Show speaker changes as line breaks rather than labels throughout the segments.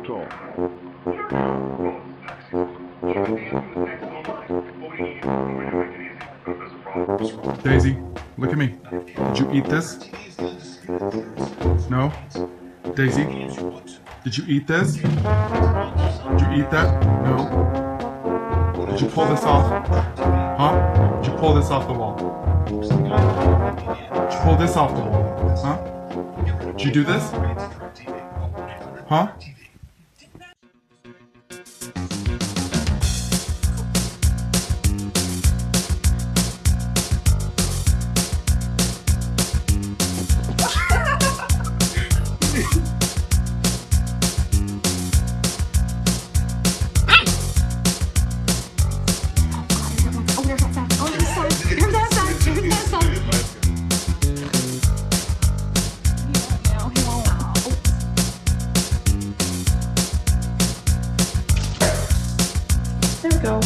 talk.
Daisy, look at me. Did you eat this? No? Daisy, did you eat this? Did you eat that? No? Did you pull this off? Huh? Did you pull this off the wall? Did you pull this off the wall? Huh? Did you do this? Huh?
There we go.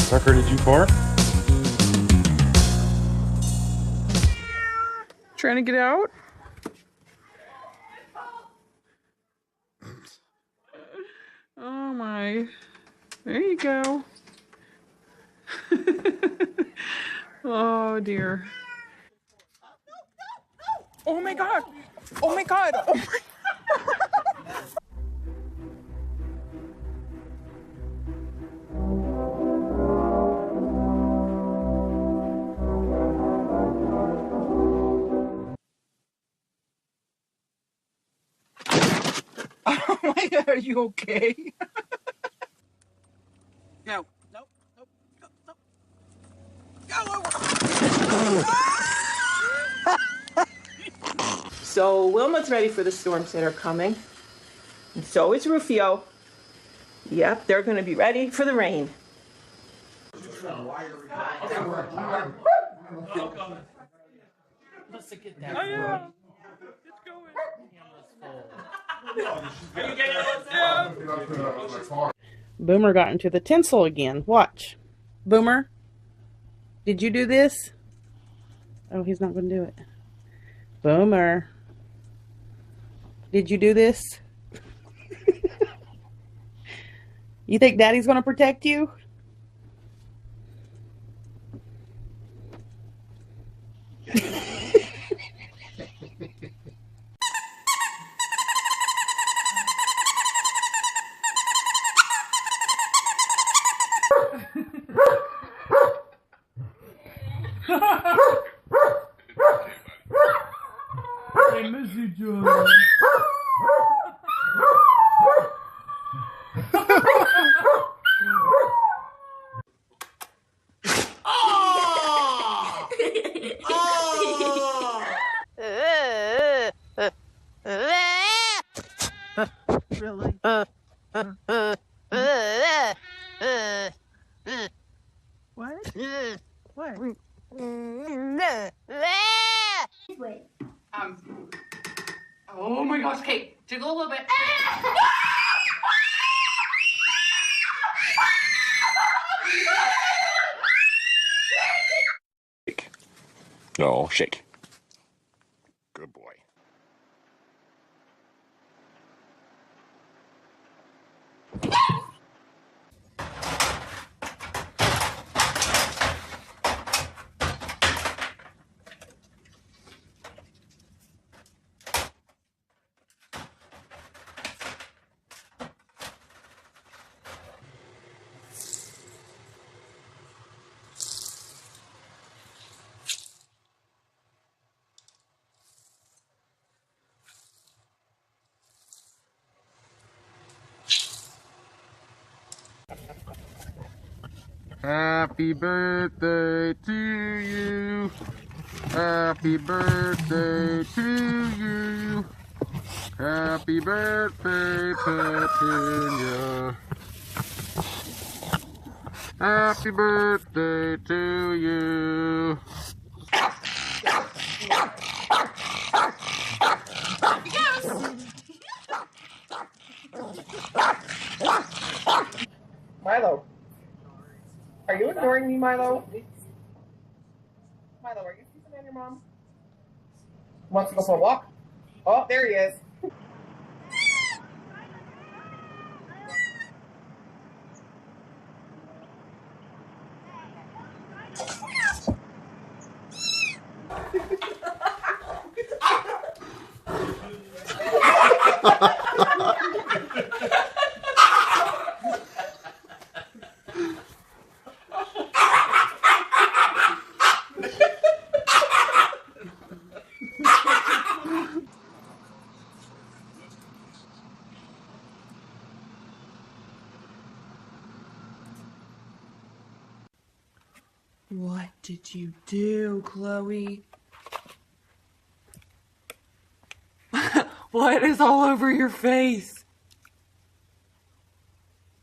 Tucker, did you fart?
Trying to get out? Oh my. There you go. Oh dear. Oh my god. Oh my god. Oh my. Oh my god, are you okay? No. Nope. Nope. Nope. Go. So Wilma's ready for the storms that are coming. And so is Rufio. Yep, they're going to be ready for the rain.
Let's get that. I am. It's going.
Boomer got into the tinsel again. Watch. Boomer, did you do this? Oh, he's not going to do it. Boomer, did you do this? You think Daddy's going to protect you?
I miss you, Jordan.
Really? What? What?
Wait.
Oh my gosh, Kate, jiggle a little bit.
No, shake. Good boy. Happy birthday to you. Happy birthday to you. Happy birthday, Petunia. Happy birthday to you.
Milo, are you ignoring me, Milo? Milo, are you keeping on your mom? Wants to go for a walk? Oh, there he is.
What did you do, Chloe? What is all over your face?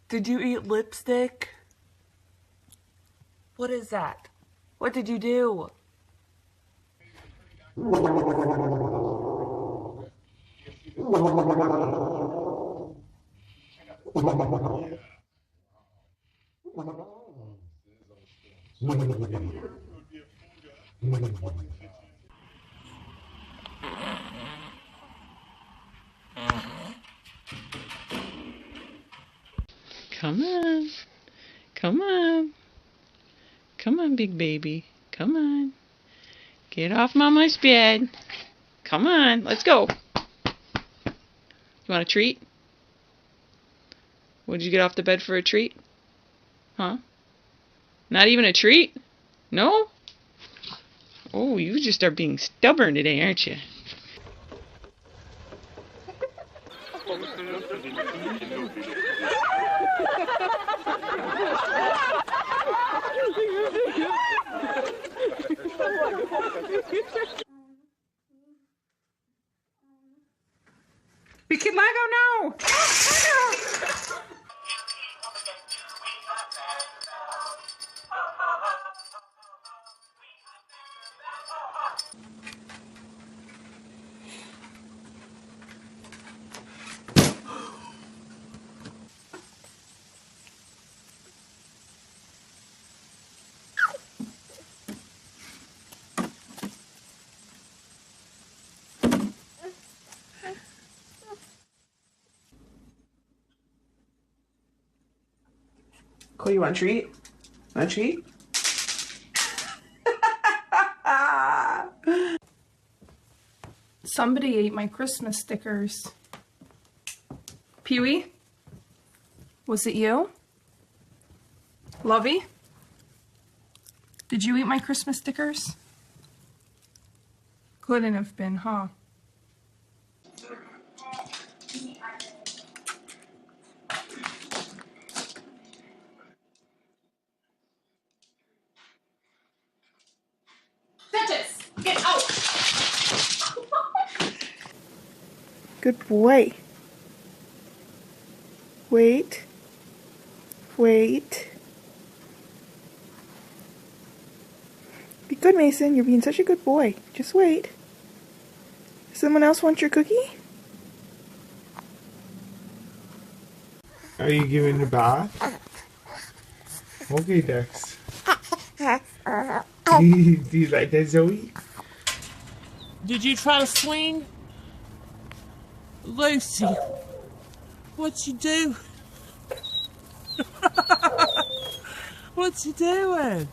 Did you eat lipstick? What is that? What did you do?
Come on. Come on. Come on, big baby. Come on. Get off Mama's bed. Come on. Let's go. You want a treat? Would you get off the bed for a treat? Huh? Not even a treat? No? Oh, you just are being stubborn today, aren't you?
Big Kid Lego, no!
Chloe, you want a treat? Want a treat?
Somebody ate my Christmas stickers. Pee-wee? Was it you? Lovey? Did you eat my Christmas stickers? Couldn't have been, huh?
Get out!
Good boy. Wait. Wait. Be good, Mason. You're being such a good boy. Just wait. Does someone else want your cookie?
Are you giving a bath? Okay, Dex. Do you like that, Zoe?
Did you try to swing? Lucy, what you do? What you doing?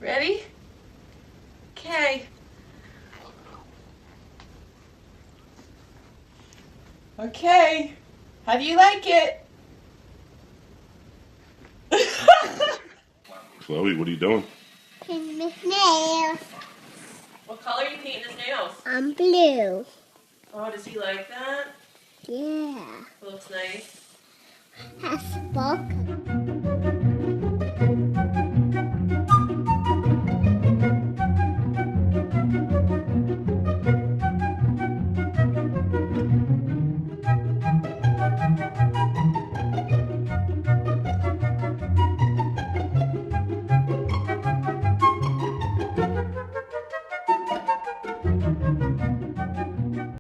Ready? Okay. Okay. How do you like it?
Chloe, what are you doing?
Painting his nails.
What color are you painting his nails?
I'm blue.
Oh, does he like that?
Yeah.
Looks nice.
Has spoken.